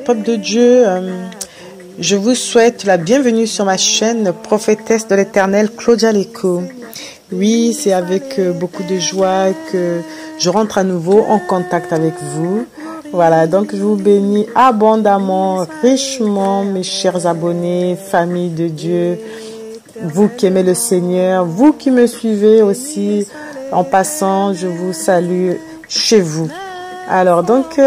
peuple de Dieu, je vous souhaite la bienvenue sur ma chaîne Prophétesse de l'Éternel, Claudia Léco. Oui, c'est avec beaucoup de joie que je rentre à nouveau en contact avec vous. Voilà, donc je vous bénis abondamment, richement, mes chers abonnés, famille de Dieu, vous qui aimez le Seigneur, vous qui me suivez aussi en passant, je vous salue chez vous. Alors, donc,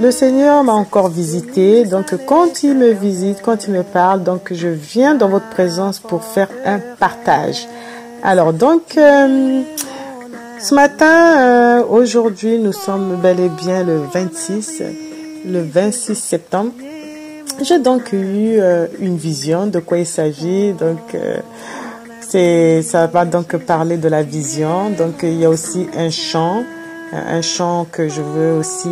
le Seigneur m'a encore visité. Donc, quand il me visite, quand il me parle, donc, je viens dans votre présence pour faire un partage. Alors, donc, ce matin, aujourd'hui, nous sommes bel et bien le 26 septembre. J'ai donc eu une vision de quoi il s'agit. Donc, ça va donc parler de la vision. Donc, il y a aussi un chant que je veux aussi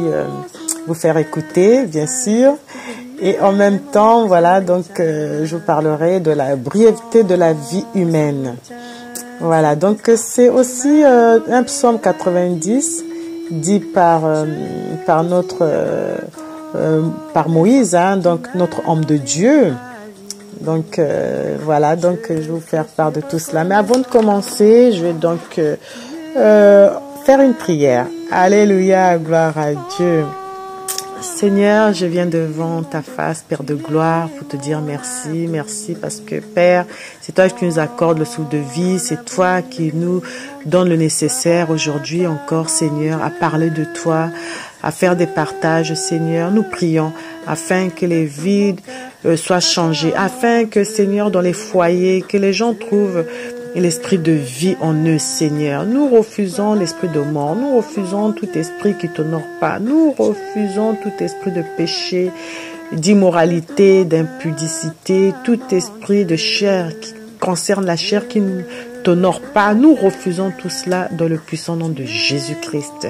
vous faire écouter, bien sûr. Et en même temps, voilà, donc je vous parlerai de la brièveté de la vie humaine. Voilà, donc c'est aussi un psaume 90 dit par Moïse, hein, donc notre homme de Dieu. Donc voilà, donc je vais vous faire part de tout cela. Mais avant de commencer, je vais donc faire une prière. Alléluia, gloire à Dieu. Seigneur, je viens devant ta face, Père de gloire, pour te dire merci, merci parce que Père, c'est toi qui nous accordes le souffle de vie, c'est toi qui nous donne le nécessaire aujourd'hui encore, Seigneur, à parler de toi, à faire des partages, Seigneur. Nous prions afin que les vies soient changés, afin que, Seigneur, dans les foyers, que les gens trouvent l'esprit de vie en eux, Seigneur. Nous refusons l'esprit de mort. Nous refusons tout esprit qui t'honore pas. Nous refusons tout esprit de péché, d'immoralité, d'impudicité, tout esprit de chair qui concerne la chair qui ne t'honore pas. Nous refusons tout cela dans le puissant nom de Jésus-Christ.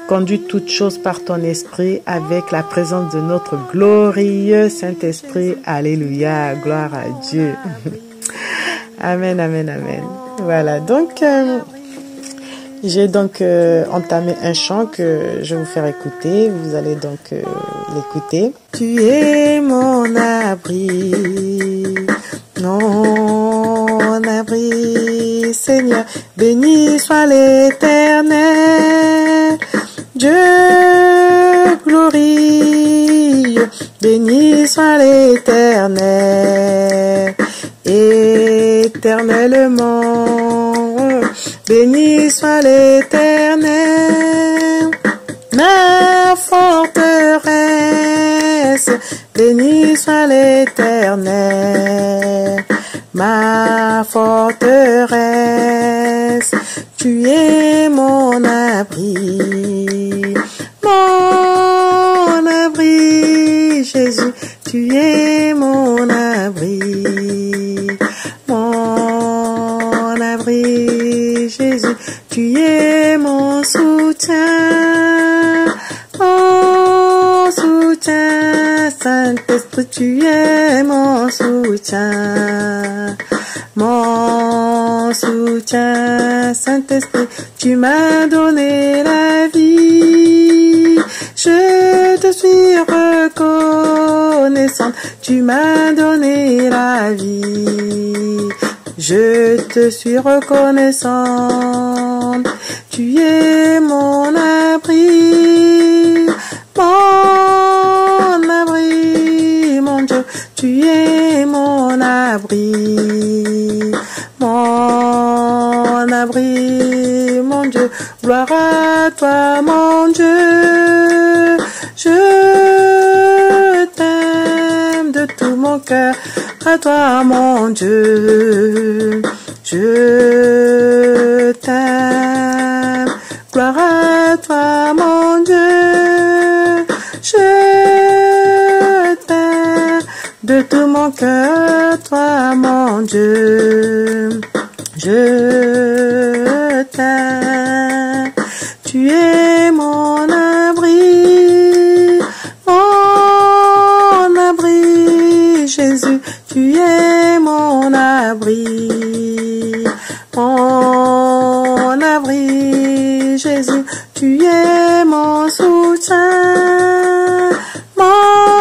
Conduis toutes choses par ton esprit avec la présence de notre glorieux Saint-Esprit. Alléluia, gloire à Dieu. Amen, amen, amen. Voilà, donc j'ai donc entamé un chant que je vais vous faire écouter. Vous allez donc l'écouter. Tu es mon abri, mon abri, Seigneur. Béni soit l'Éternel, Dieu glorieux. Béni soit l'Éternel, éternellement. Béni soit l'Éternel, ma forteresse. Béni soit l'Éternel, ma forteresse. Tu es mon abri, Jésus. Tu es mon abri, Jésus. Tu es mon soutien, Saint-Esprit. Tu es mon soutien, Saint-Esprit. Tu m'as donné la vie, je te suis reconnaissante. Tu m'as donné la vie, je te suis reconnaissante. Tu es mon abri, mon Dieu. Tu es mon abri, mon Dieu. Gloire à toi, mon Dieu. Je t'aime de tout mon cœur. À toi, mon Dieu. Je t'aime. Gloire à toi, mon Dieu. Je t'aime de tout mon cœur, toi, mon Dieu. Je t'aime. Tu es mon abri, Jésus. Tu es mon abri, Jésus. Tu es mon soutien, mon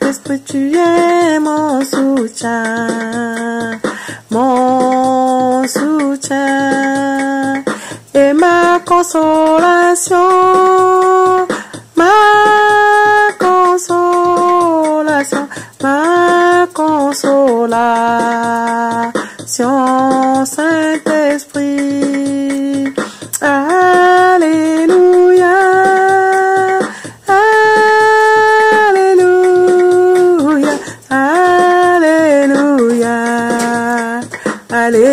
Saint-Esprit, tu es mon soutien, et ma consolation, ma consolation, Saint-Esprit. Alléluia, Alléluia, Alléluia, Alléluia,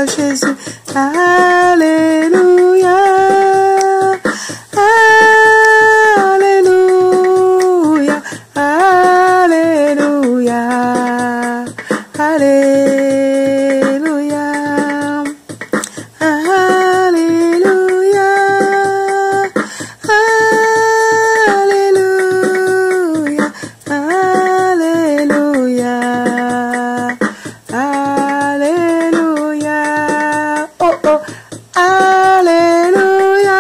Jésus, Alléluia, Alléluia, Alléluia, Alléluia, Alléluia, Alléluia, Alléluia, Alléluia, oh oh, Alléluia,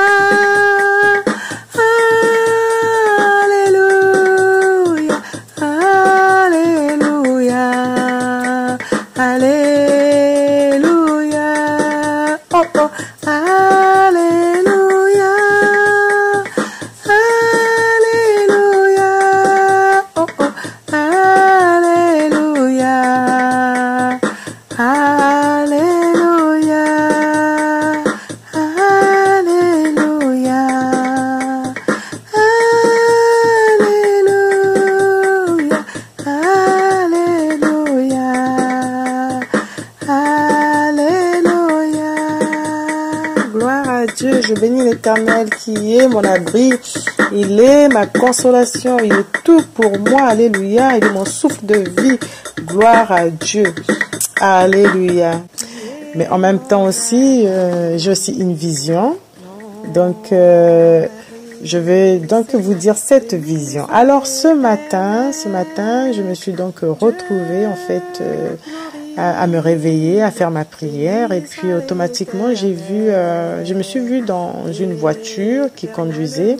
Alléluia, Alléluia, Alléluia, oh oh, Alléluia, Alléluia, oh oh, Alléluia, Alléluia, Alléluia, Alléluia, Alléluia, Alléluia. Gloire à Dieu, je bénis l'Éternel qui est mon abri. Il est ma consolation, il est tout pour moi. Alléluia, il est mon souffle de vie. Gloire à Dieu. Alléluia. Mais en même temps aussi, j'ai aussi une vision. Donc, je vais donc vous dire cette vision. Alors, ce matin, je me suis donc retrouvée en fait à me réveiller, à faire ma prière, et puis automatiquement je me suis vue dans une voiture qui conduisait,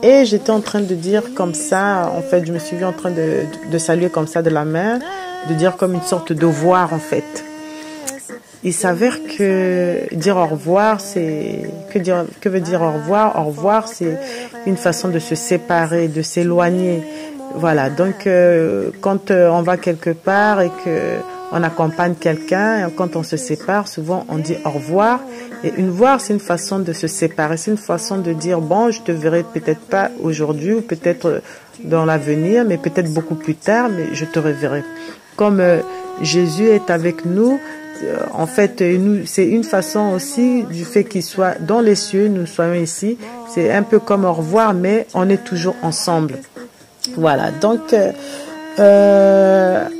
et j'étais en train de dire comme ça, en fait, je me suis vue en train de saluer comme ça de la main, de dire comme une sorte de devoir en fait. Il s'avère que dire au revoir, que veut dire au revoir? Au revoir, c'est une façon de se séparer, de s'éloigner. Voilà. Donc, quand on va quelque part et que on accompagne quelqu'un, quand on se sépare, souvent on dit au revoir. Et une voir, c'est une façon de se séparer, c'est une façon de dire bon, je te verrai peut-être pas aujourd'hui ou peut-être dans l'avenir, mais peut-être beaucoup plus tard, mais je te reverrai. Comme Jésus est avec nous. En fait, c'est une façon aussi du fait qu'il soit dans les cieux, nous soyons ici. C'est un peu comme au revoir, mais on est toujours ensemble. Voilà. Donc,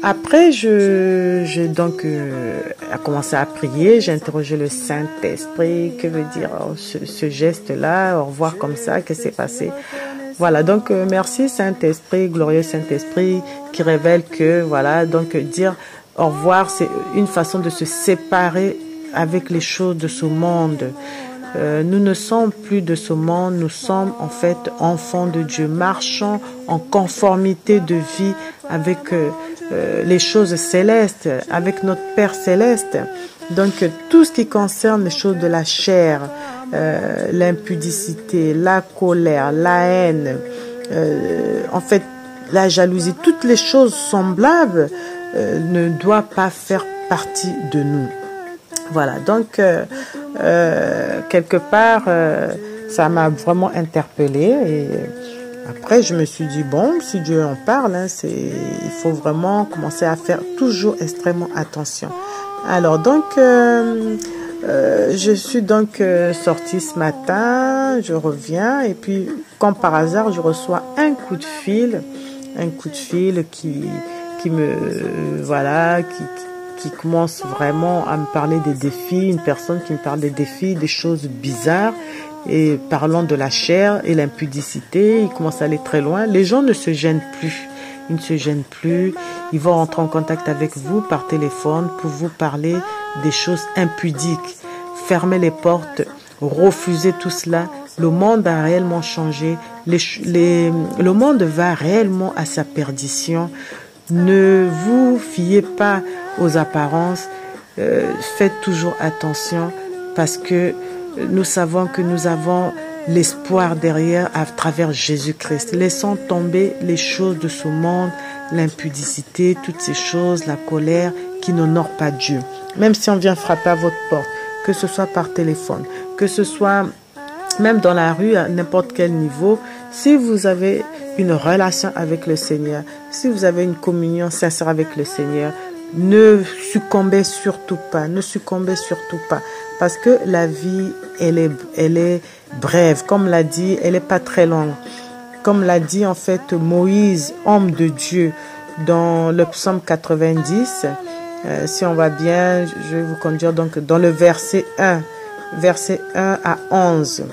après, j'ai donc commencé à prier. J'ai interrogé le Saint-Esprit. Que veut dire ce geste-là? Au revoir comme ça, qu'est-ce qui s'est passé? Voilà. Donc, merci Saint-Esprit, glorieux Saint-Esprit, qui révèle que, voilà, donc dire au revoir, c'est une façon de se séparer avec les choses de ce monde. Nous ne sommes plus de ce monde, nous sommes en fait enfants de Dieu, marchons en conformité de vie avec les choses célestes, avec notre Père céleste. Donc tout ce qui concerne les choses de la chair, l'impudicité, la colère, la haine, en fait la jalousie, toutes les choses semblables ne doit pas faire partie de nous. Voilà, donc quelque part, ça m'a vraiment interpellée, et après je me suis dit, bon, si Dieu en parle, hein, il faut vraiment commencer à faire toujours extrêmement attention. Alors donc, je suis donc sortie ce matin, je reviens, et puis comme par hasard, je reçois un coup de fil qui commence vraiment à me parler des défis, une personne qui me parle des défis, des choses bizarres, et parlant de la chair et l'impudicité, il commence à aller très loin. Les gens ne se gênent plus, ils ne se gênent plus, ils vont rentrer en contact avec vous par téléphone pour vous parler des choses impudiques. Fermez les portes, refusez tout cela, le monde a réellement changé. Le monde va réellement à sa perdition. Ne vous fiez pas aux apparences. Faites toujours attention parce que nous savons que nous avons l'espoir derrière à travers Jésus-Christ. Laissons tomber les choses de ce monde, l'impudicité, toutes ces choses, la colère qui n'honorent pas Dieu. Même si on vient frapper à votre porte, que ce soit par téléphone, que ce soit même dans la rue, à n'importe quel niveau, si vous avez une relation avec le Seigneur, si vous avez une communion sincère avec le Seigneur, ne succombez surtout pas, parce que la vie, elle est brève, comme l'a dit, elle n'est pas très longue. Comme l'a dit en fait Moïse, homme de Dieu, dans le psaume 90, si on va bien, je vais vous conduire donc dans le verset 1 à 11.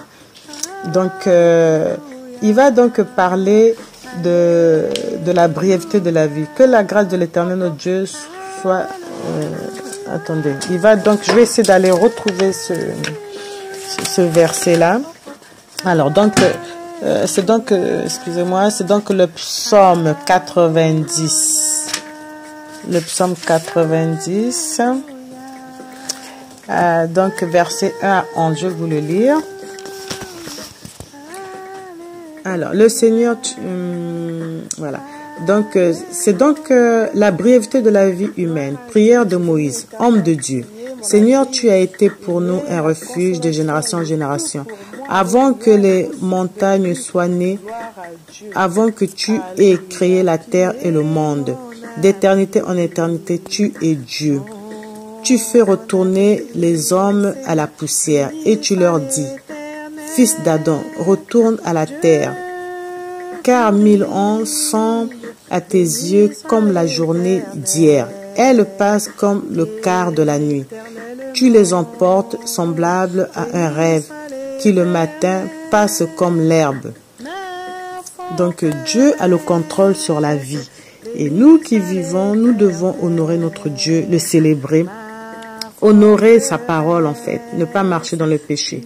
Donc, il va donc parler de la brièveté de la vie. Que la grâce de l'Éternel notre Dieu soit... attendez, il va donc, je vais essayer d'aller retrouver ce verset-là. Alors, donc, c'est donc, excusez-moi, c'est donc le psaume 90. Le psaume 90. Donc, verset 1 à 11, je vais vous le lire. Alors, le Seigneur, voilà. Donc, c'est donc la brièveté de la vie humaine. Prière de Moïse, homme de Dieu. Seigneur, tu as été pour nous un refuge de génération en génération. Avant que les montagnes soient nées, avant que tu aies créé la terre et le monde, d'éternité en éternité, tu es Dieu. Tu fais retourner les hommes à la poussière et tu leur dis, fils d'Adam, retourne à la terre, car 1000 ans sont à tes yeux comme la journée d'hier. Elles passent comme le quart de la nuit. Tu les emportes semblables à un rêve qui le matin passe comme l'herbe. Donc Dieu a le contrôle sur la vie. Et nous qui vivons, nous devons honorer notre Dieu, le célébrer, honorer sa parole en fait, ne pas marcher dans le péché.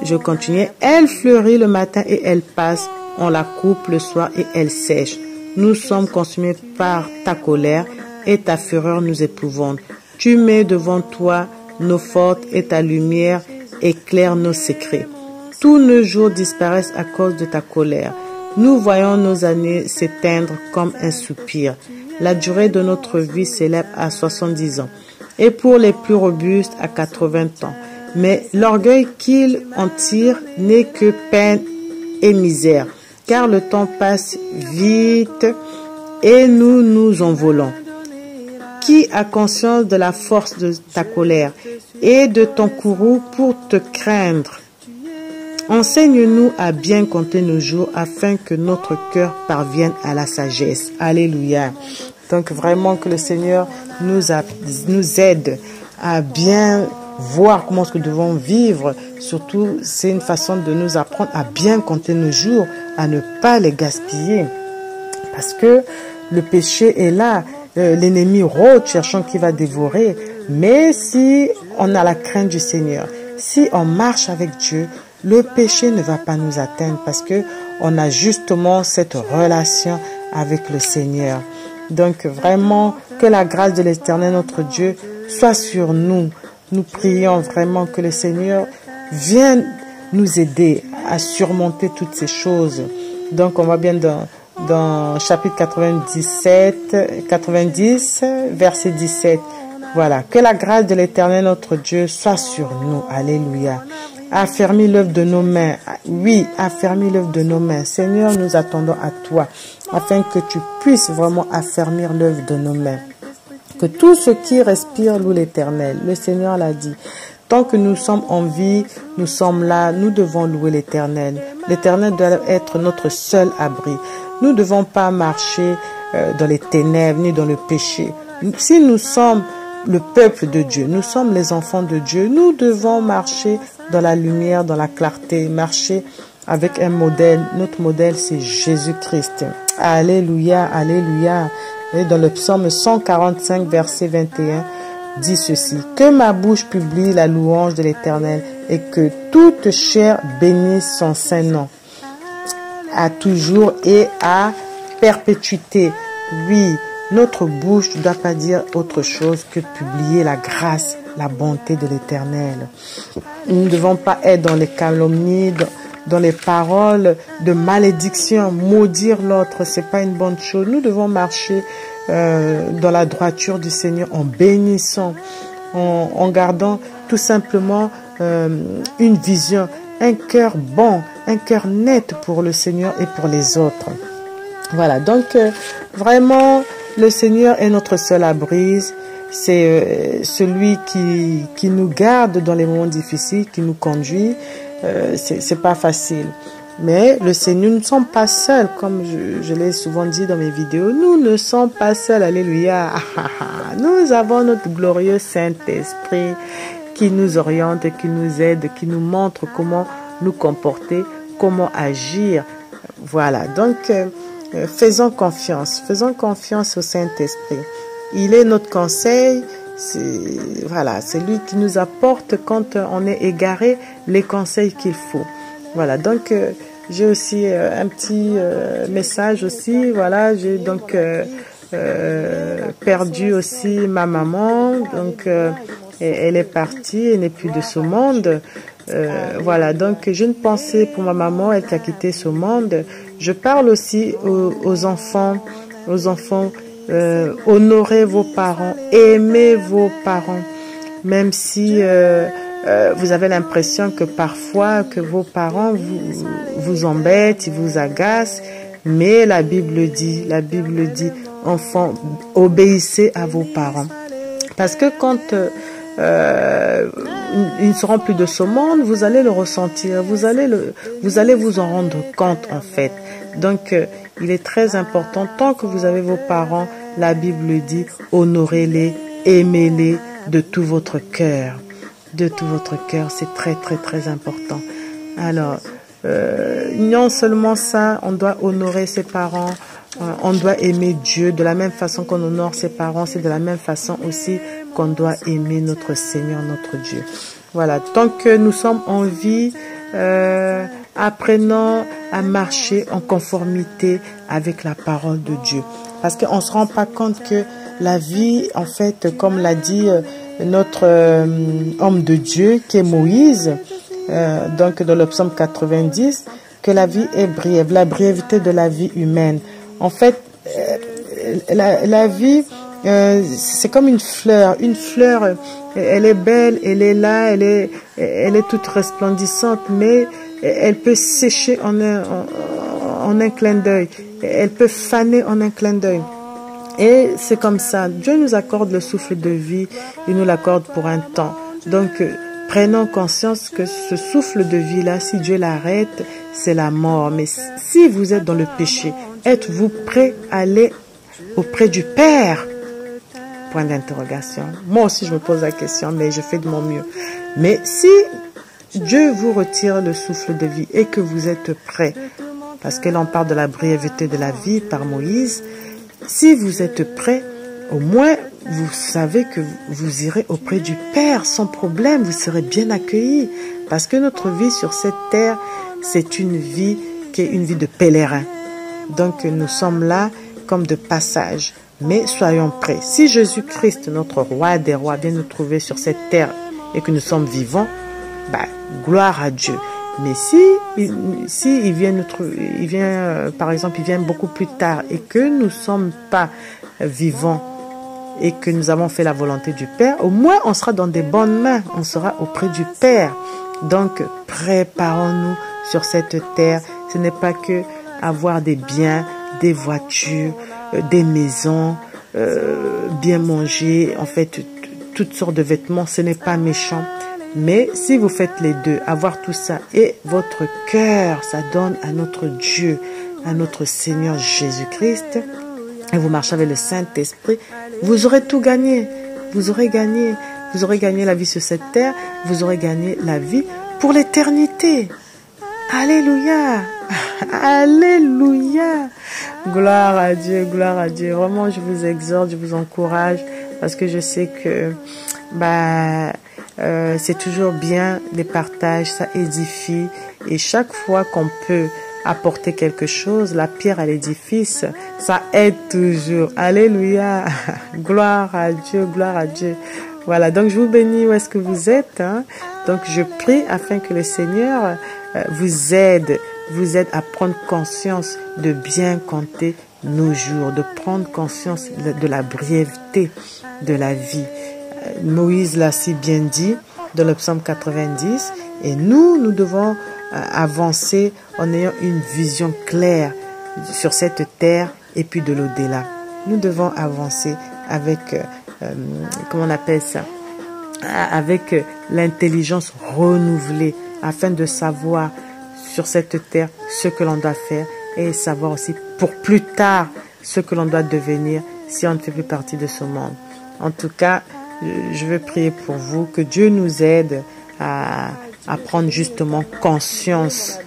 Je continue. Elle fleurit le matin et elle passe. On la coupe le soir et elle sèche. Nous sommes consumés par ta colère et ta fureur nous épouvante. Tu mets devant toi nos fautes et ta lumière éclaire nos secrets. Tous nos jours disparaissent à cause de ta colère. Nous voyons nos années s'éteindre comme un soupir. La durée de notre vie s'élève à 70 ans et pour les plus robustes à 80 ans. Mais l'orgueil qu'ils en tirent n'est que peine et misère, car le temps passe vite et nous nous envolons. Qui a conscience de la force de ta colère et de ton courroux pour te craindre? Enseigne-nous à bien compter nos jours afin que notre cœur parvienne à la sagesse. Alléluia. Donc vraiment que le Seigneur nous aide à bien voir comment est-ce que nous devons vivre. Surtout, c'est une façon de nous apprendre à bien compter nos jours, à ne pas les gaspiller. Parce que le péché est là. L'ennemi rôde, cherchant qui va dévorer. Mais si on a la crainte du Seigneur, si on marche avec Dieu, le péché ne va pas nous atteindre parce que on a justement cette relation avec le Seigneur. Donc vraiment, que la grâce de l'Éternel, notre Dieu, soit sur nous. Nous prions vraiment que le Seigneur vienne nous aider à surmonter toutes ces choses. Donc on va bien dans chapitre 90, verset 17. Voilà, que la grâce de l'Éternel, notre Dieu, soit sur nous. Alléluia. Affermis l'œuvre de nos mains. Oui, affermis l'œuvre de nos mains. Seigneur, nous attendons à toi, afin que tu puisses vraiment affermir l'œuvre de nos mains. Que tout ce qui respire loue l'Éternel. Le Seigneur l'a dit. Tant que nous sommes en vie, nous sommes là, nous devons louer l'Éternel. L'Éternel doit être notre seul abri. Nous ne devons pas marcher dans les ténèbres ni dans le péché. Si nous sommes le peuple de Dieu, nous sommes les enfants de Dieu, nous devons marcher dans la lumière, dans la clarté, marcher avec un modèle. Notre modèle, c'est Jésus-Christ. Alléluia, alléluia. Et dans le psaume 145, verset 21, dit ceci: que ma bouche publie la louange de l'Éternel et que toute chair bénisse son saint nom, à toujours et à perpétuité. Oui, notre bouche ne doit pas dire autre chose que publier la grâce, la bonté de l'Éternel. Nous ne devons pas être dans les calomnies, dans les paroles de malédiction, maudire l'autre, c'est pas une bonne chose. Nous devons marcher dans la droiture du Seigneur en bénissant, en gardant tout simplement une vision, un cœur bon, un cœur net pour le Seigneur et pour les autres. Voilà, donc vraiment, le Seigneur est notre seul abri. C'est celui qui nous garde dans les moments difficiles, qui nous conduit. C'est pas facile. Mais le Seigneur, nous ne sommes pas seuls, comme je l'ai souvent dit dans mes vidéos. Nous ne sommes pas seuls, alléluia. Nous avons notre glorieux Saint-Esprit qui nous oriente, qui nous aide, qui nous montre comment nous comporter, comment agir. Voilà, donc faisons confiance au Saint-Esprit. Il est notre conseil, voilà, c'est lui qui nous apporte quand on est égaré les conseils qu'il faut. Voilà, donc j'ai aussi un petit message aussi, voilà, j'ai donc perdu aussi ma maman, donc elle est partie, elle n'est plus de ce monde. Voilà, donc j'ai une pensée pour ma maman, elle qui a quitté ce monde. Je parle aussi aux enfants, honorez vos parents, aimez vos parents, même si vous avez l'impression que parfois que vos parents vous embêtent, ils vous agacent, mais la Bible dit, enfants, obéissez à vos parents. Parce que quand ils ne seront plus de ce monde, vous allez le ressentir, vous allez vous en rendre compte en fait. Donc, il est très important, tant que vous avez vos parents, la Bible dit, honorez-les, aimez-les de tout votre cœur. De tout votre cœur, c'est très, très, très important. Alors, non seulement ça, on doit honorer ses parents, on doit aimer Dieu de la même façon qu'on honore ses parents, c'est de la même façon aussi qu'on doit aimer notre Seigneur, notre Dieu. Voilà, tant que nous sommes en vie, apprenons à marcher en conformité avec la parole de Dieu. Parce qu'on ne se rend pas compte que la vie, en fait, comme l'a dit notre homme de Dieu, qui est Moïse, donc dans le psaume 90, que la vie est brève, la brièveté de la vie humaine. En fait, la vie, c'est comme une fleur. Une fleur, elle est belle, elle est là, elle est toute resplendissante, mais elle peut sécher en un clin d'œil. Elle peut faner en un clin d'œil. Et c'est comme ça. Dieu nous accorde le souffle de vie, il nous l'accorde pour un temps. Donc, prenons conscience que ce souffle de vie-là, si Dieu l'arrête, c'est la mort. Mais si vous êtes dans le péché, êtes-vous prêt à aller auprès du Père? Point d'interrogation. Moi aussi, je me pose la question, mais je fais de mon mieux. Mais si Dieu vous retire le souffle de vie et que vous êtes prêt, parce que là, on parle de la brièveté de la vie par Moïse, si vous êtes prêt, au moins, vous savez que vous irez auprès du Père sans problème, vous serez bien accueillis. Parce que notre vie sur cette terre, c'est une vie qui est une vie de pèlerin. Donc, nous sommes là comme de passage. Mais soyons prêts. Si Jésus-Christ, notre roi des rois, vient nous trouver sur cette terre et que nous sommes vivants, bah, gloire à Dieu. Mais si il vient par exemple, il vient beaucoup plus tard et que nous ne sommes pas vivants et que nous avons fait la volonté du Père, au moins on sera dans des bonnes mains, on sera auprès du Père. Donc, préparons-nous sur cette terre. Ce n'est pas que avoir des biens, des voitures, des maisons, bien manger, en fait, toutes sortes de vêtements, ce n'est pas méchant. Mais si vous faites les deux, avoir tout ça et votre cœur, ça donne à notre Dieu, à notre Seigneur Jésus-Christ, et vous marchez avec le Saint-Esprit, vous aurez tout gagné. Vous aurez gagné. Vous aurez gagné la vie sur cette terre, vous aurez gagné la vie pour l'éternité. Alléluia. Alléluia. Gloire à Dieu, gloire à Dieu. Vraiment, je vous exhorte, je vous encourage, parce que je sais que c'est toujours bien les partages, ça édifie. Et chaque fois qu'on peut apporter quelque chose, la pierre à l'édifice, ça aide toujours. Alléluia. Gloire à Dieu, gloire à Dieu. Voilà, donc je vous bénis où est-ce que vous êtes. Hein? Donc je prie afin que le Seigneur vous aide à prendre conscience de bien compter nos jours, de prendre conscience de la brièveté de la vie. Moïse l'a si bien dit dans le psaume 90, et nous devons avancer en ayant une vision claire sur cette terre et puis de l'au-delà. Nous devons avancer avec, comment on appelle ça, avec l'intelligence renouvelée afin de savoir sur cette terre ce que l'on doit faire et savoir aussi pour plus tard ce que l'on doit devenir si on ne fait plus partie de ce monde. En tout cas, je veux prier pour vous, que Dieu nous aide à prendre justement conscience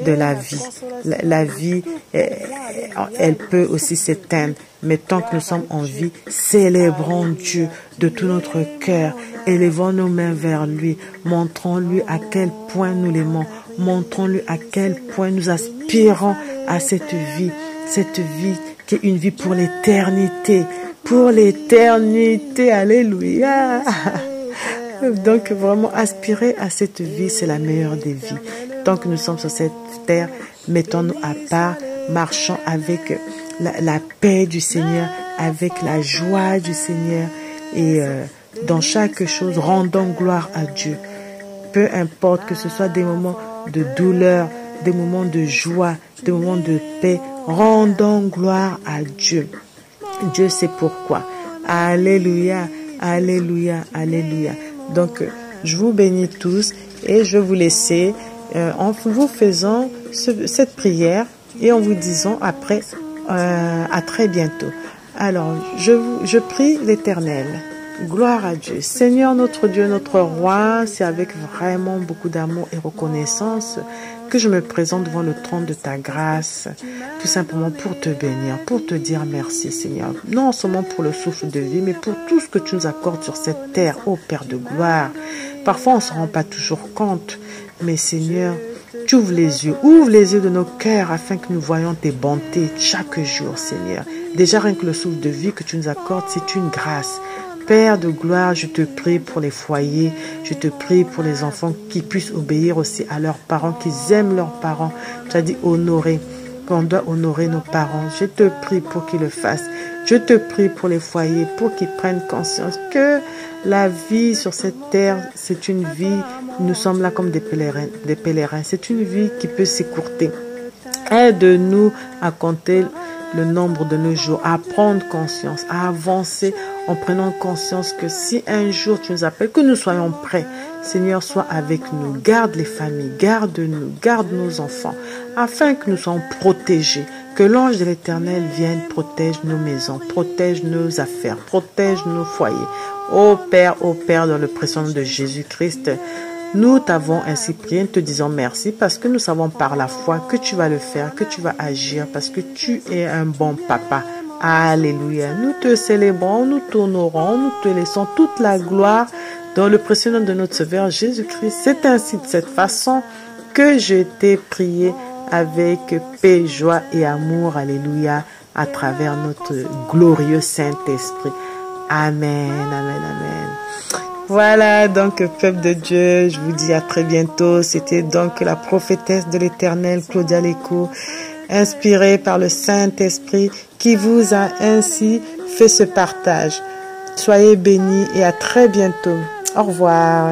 de la vie. La vie, elle peut aussi s'éteindre, mais tant que nous sommes en vie, célébrons Dieu de tout notre cœur, élevons nos mains vers lui, montrons-lui à quel point nous l'aimons, montrons-lui à quel point nous aspirons à cette vie qui est une vie pour l'éternité. Pour l'éternité, alléluia. Donc vraiment aspirer à cette vie, c'est la meilleure des vies. Tant que nous sommes sur cette terre, mettons-nous à part, marchons avec la paix du Seigneur, avec la joie du Seigneur et dans chaque chose, rendons gloire à Dieu. Peu importe que ce soit des moments de douleur, des moments de joie, des moments de paix, rendons gloire à Dieu. Dieu sait pourquoi. Alléluia, alléluia, alléluia. Donc, je vous bénis tous et je vais vous laisser en vous faisant cette prière et en vous disant après à très bientôt. Alors, je prie l'Éternel. Gloire à Dieu. Seigneur, notre Dieu, notre Roi, c'est avec vraiment beaucoup d'amour et reconnaissance que je me présente devant le trône de ta grâce, tout simplement pour te bénir, pour te dire merci, Seigneur. Non seulement pour le souffle de vie, mais pour tout ce que tu nous accordes sur cette terre, ô Père de gloire. Parfois, on ne se rend pas toujours compte, mais Seigneur, tu ouvres les yeux de nos cœurs afin que nous voyions tes bontés chaque jour, Seigneur. Déjà, rien que le souffle de vie que tu nous accordes, c'est une grâce. Père de gloire, je te prie pour les foyers, je te prie pour les enfants qui puissent obéir aussi à leurs parents, qu'ils aiment leurs parents. Tu as dit honorer, qu'on doit honorer nos parents. Je te prie pour qu'ils le fassent. Je te prie pour les foyers, pour qu'ils prennent conscience que la vie sur cette terre, c'est une vie, nous sommes là comme des pèlerins. C'est une vie qui peut s'écourter. Aide-nous à compter le nombre de nos jours, à prendre conscience, à avancer en prenant conscience que si un jour tu nous appelles, que nous soyons prêts. Seigneur, sois avec nous, garde les familles, garde-nous, garde nos enfants, afin que nous soyons protégés. Que l'ange de l'Éternel vienne, protège nos maisons, protège nos affaires, protège nos foyers. Ô Père, dans le précieux nom de Jésus-Christ, nous t'avons ainsi prié, nous te disons merci parce que nous savons par la foi que tu vas le faire, que tu vas agir, parce que tu es un bon papa. Alléluia. Nous te célébrons, nous t'honorons, nous te laissons toute la gloire dans le précieux nom de notre Sauveur Jésus-Christ. C'est ainsi de cette façon que je t'ai prié avec paix, joie et amour. Alléluia. À travers notre glorieux Saint-Esprit. Amen, amen, amen. Voilà, donc, peuple de Dieu, je vous dis à très bientôt. C'était donc la prophétesse de l'Éternel, Claudia Léco, inspirée par le Saint-Esprit, qui vous a ainsi fait ce partage. Soyez bénis et à très bientôt. Au revoir.